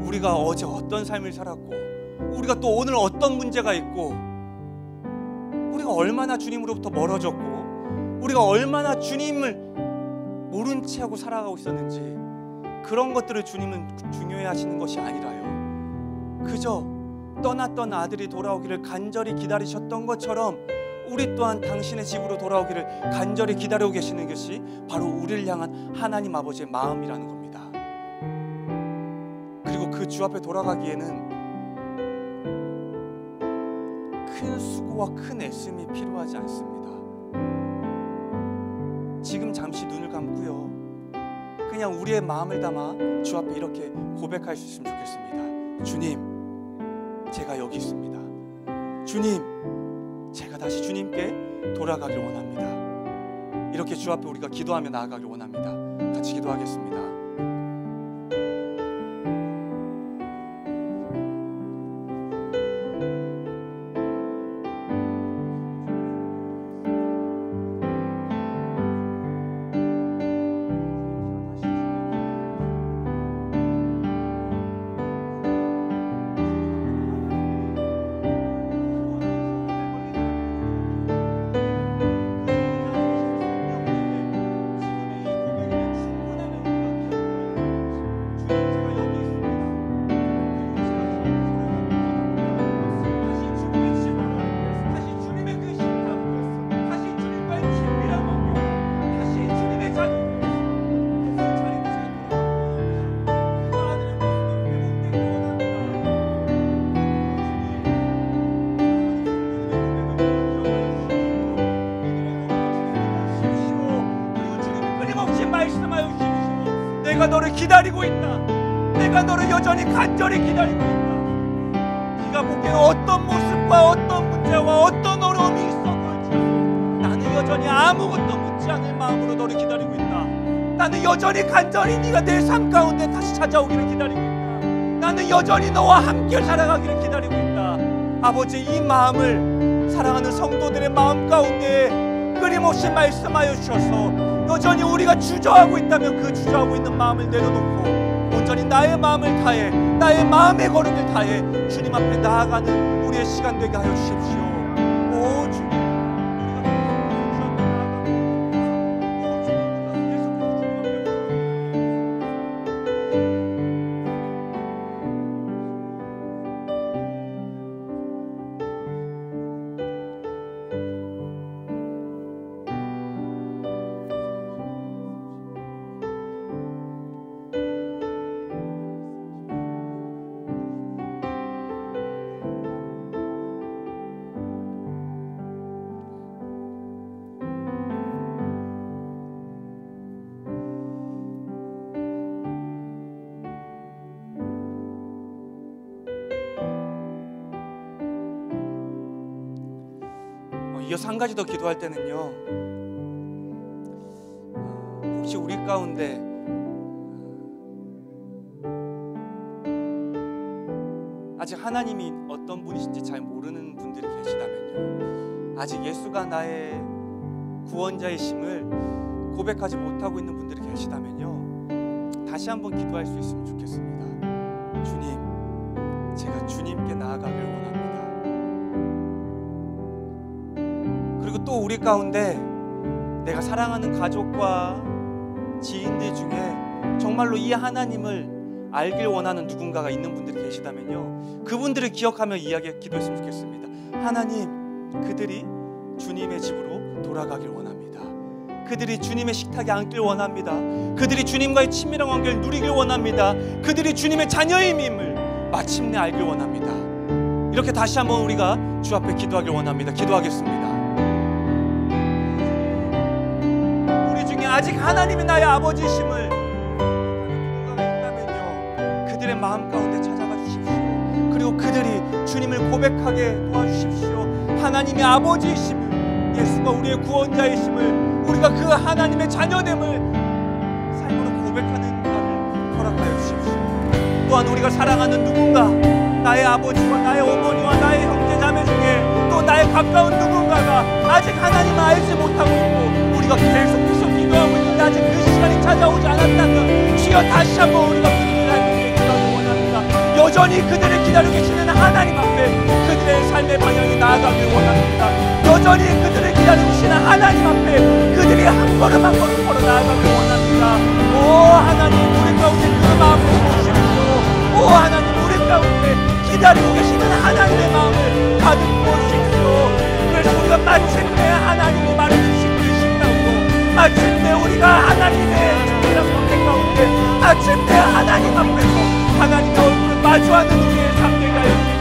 우리가 어제 어떤 삶을 살았고, 우리가 또 오늘 어떤 문제가 있고, 우리가 얼마나 주님으로부터 멀어졌고, 우리가 얼마나 주님을 모른 채 하고 살아가고 있었는지, 그런 것들을 주님은 중요해 하시는 것이 아니라요, 그저 떠났던 아들이 돌아오기를 간절히 기다리셨던 것처럼 우리 또한 당신의 집으로 돌아오기를 간절히 기다리고 계시는 것이 바로 우리를 향한 하나님 아버지의 마음이라는 겁니다. 그리고 그 주 앞에 돌아가기에는 큰 수고와 큰 애씀이 필요하지 않습니다. 지금 잠시 눈을 감고요, 그냥 우리의 마음을 담아 주 앞에 이렇게 고백할 수 있으면 좋겠습니다. 주님, 제가 여기 있습니다. 주님, 제가 다시 주님께 돌아가길 원합니다. 이렇게 주 앞에 우리가 기도하며 나아가길 원합니다. 같이 기도하겠습니다. 내가 너를 기다리고 있다. 내가 너를 여전히 간절히 기다리고 있다. 네가 보기에는 어떤 모습과 어떤 문제와 어떤 어려움이 있어 보일지라도 나는 여전히 아무것도 묻지 않을 마음으로 너를 기다리고 있다. 나는 여전히 간절히 네가 내 삶 가운데 다시 찾아오기를 기다리고 있다. 나는 여전히 너와 함께 살아가기를 기다리고 있다. 아버지, 이 마음을 사랑하는 성도들의 마음 가운데 끊임없이 말씀하여 주셔서 여전히 우리가 주저하고 있다면 그 주저하고 있는 마음을 내려놓고 온전히 나의 마음을 다해, 나의 마음의 걸음을 다해 주님 앞에 나아가는 우리의 시간 되게 하여 주십시오. 오 주님, 이어서 한 가지 더 기도할 때는요, 혹시 우리 가운데 아직 하나님이 어떤 분이신지 잘 모르는 분들이 계시다면요, 아직 예수가 나의 구원자이심을 고백하지 못하고 있는 분들이 계시다면요, 다시 한번 기도할 수 있으면 좋겠습니다. 주님, 제가 주님께 나아가길 원합니다. 그리고 또 우리 가운데 내가 사랑하는 가족과 지인들 중에 정말로 이 하나님을 알길 원하는 누군가가 있는 분들이 계시다면요, 그분들을 기억하며 기도했으면 좋겠습니다. 하나님, 그들이 주님의 집으로 돌아가길 원합니다. 그들이 주님의 식탁에 앉길 원합니다. 그들이 주님과의 친밀한 관계를 누리길 원합니다. 그들이 주님의 자녀임을 마침내 알길 원합니다. 이렇게 다시 한번 우리가 주 앞에 기도하길 원합니다. 기도하겠습니다. 아직 하나님이 나의 아버지심을 누군가가 있다면요, 그들의 마음 가운데 찾아가 주십시오. 그리고 그들이 주님을 고백하게 도와주십시오. 하나님의 아버지이심을, 예수가 우리의 구원자이심을, 우리가 그 하나님의 자녀됨을 삶으로 고백하는 것을 허락하여 주십시오. 또한 우리가 사랑하는 누군가, 나의 아버지와 나의 어머니와 나의 형제자매 중에 또 나의 가까운 누군가가 아직 하나님을 알지 못하고 있고 우리가 계속해서 기도하고 있는데 아직 그 시간이 찾아오지 않았다면 주여, 다시 한번 우리가 그들을 알게 기도하기 원합니다. 여전히 그들을 기다리고 계시는 하나님 앞에 그들의 삶의 방향이 나아가길 원합니다. 여전히 그들을 기다리고 계시는 하나님 앞에 그들이 한 걸음 한 걸음 걸어 나아가길 원합니다. 오 하나님, 우리 가운데 그 마음을 보십시오. 오 하나님, 우리 가운데 기다리고 계시는 하나님의 마음을 가득 부어주십시오. 그래서 우리가 마침내 하나님이 말해주신 그 식당으로, 마침내 우리가 하나님의 특별한 관계 가운데 마침내 하나님 앞에서 하나님의 얼굴을 마주하는 우리의 삶 되게 하여 주십시오.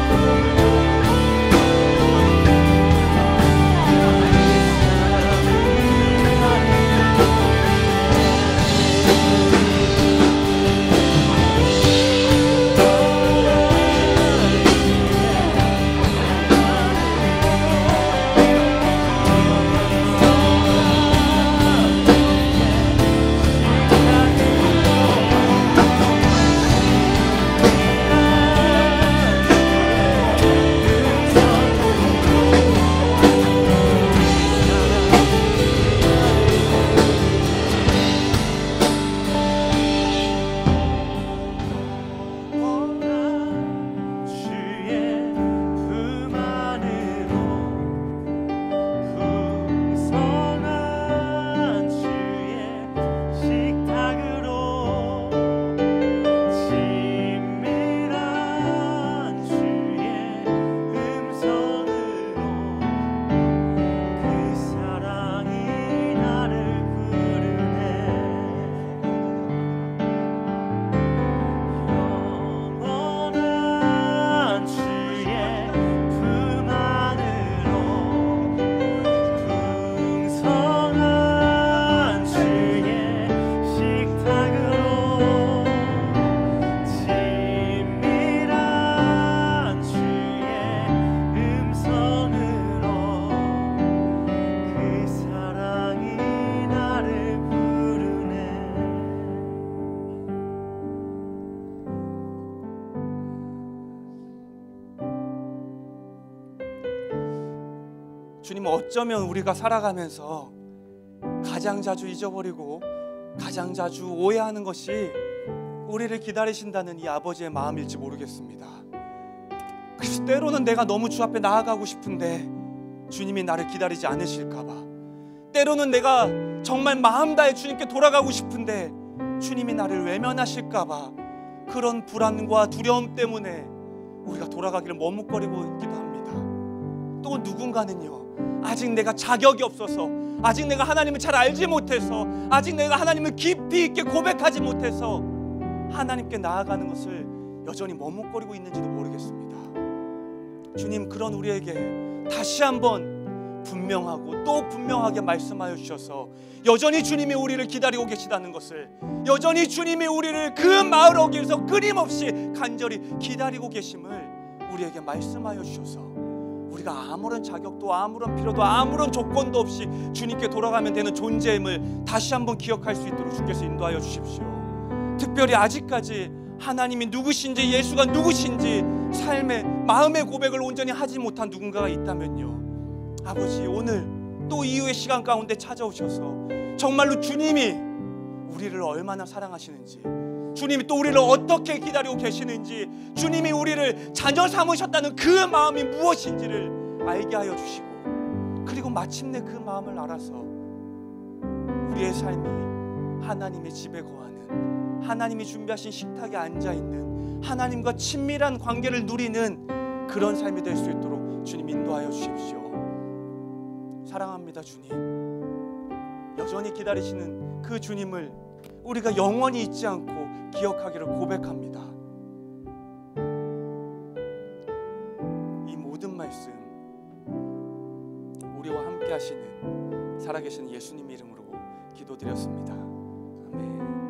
주님, 어쩌면 우리가 살아가면서 가장 자주 잊어버리고 가장 자주 오해하는 것이 우리를 기다리신다는 이 아버지의 마음일지 모르겠습니다. 그래서 때로는 내가 너무 주 앞에 나아가고 싶은데 주님이 나를 기다리지 않으실까 봐, 때로는 내가 정말 마음 다해 주님께 돌아가고 싶은데 주님이 나를 외면하실까 봐, 그런 불안과 두려움 때문에 우리가 돌아가기를 머뭇거리고 있기도 합니다. 또 누군가는요, 아직 내가 자격이 없어서, 아직 내가 하나님을 잘 알지 못해서, 아직 내가 하나님을 깊이 있게 고백하지 못해서 하나님께 나아가는 것을 여전히 머뭇거리고 있는지도 모르겠습니다. 주님, 그런 우리에게 다시 한번 분명하고 또 분명하게 말씀하여 주셔서 여전히 주님이 우리를 기다리고 계시다는 것을, 여전히 주님이 우리를 그 마을 어귀에서 끊임없이 간절히 기다리고 계심을 우리에게 말씀하여 주셔서 우리가 아무런 자격도 아무런 필요도 아무런 조건도 없이 주님께 돌아가면 되는 존재임을 다시 한번 기억할 수 있도록 주께서 인도하여 주십시오. 특별히 아직까지 하나님이 누구신지, 예수가 누구신지 삶의 마음의 고백을 온전히 하지 못한 누군가가 있다면요, 아버지, 오늘 또 이후의 시간 가운데 찾아오셔서 정말로 주님이 우리를 얼마나 사랑하시는지, 주님이 또 우리를 어떻게 기다리고 계시는지, 주님이 우리를 자녀 삼으셨다는 그 마음이 무엇인지를 알게 하여 주시고, 그리고 마침내 그 마음을 알아서 우리의 삶이 하나님의 집에 거하는, 하나님이 준비하신 식탁에 앉아있는, 하나님과 친밀한 관계를 누리는 그런 삶이 될 수 있도록 주님 인도하여 주십시오. 사랑합니다 주님. 여전히 기다리시는 그 주님을 우리가 영원히 잊지 않고 기억하기를 고백합니다. 이 모든 말씀 우리와 함께 하시는 살아계신 예수님 이름으로 기도드렸습니다. 아멘.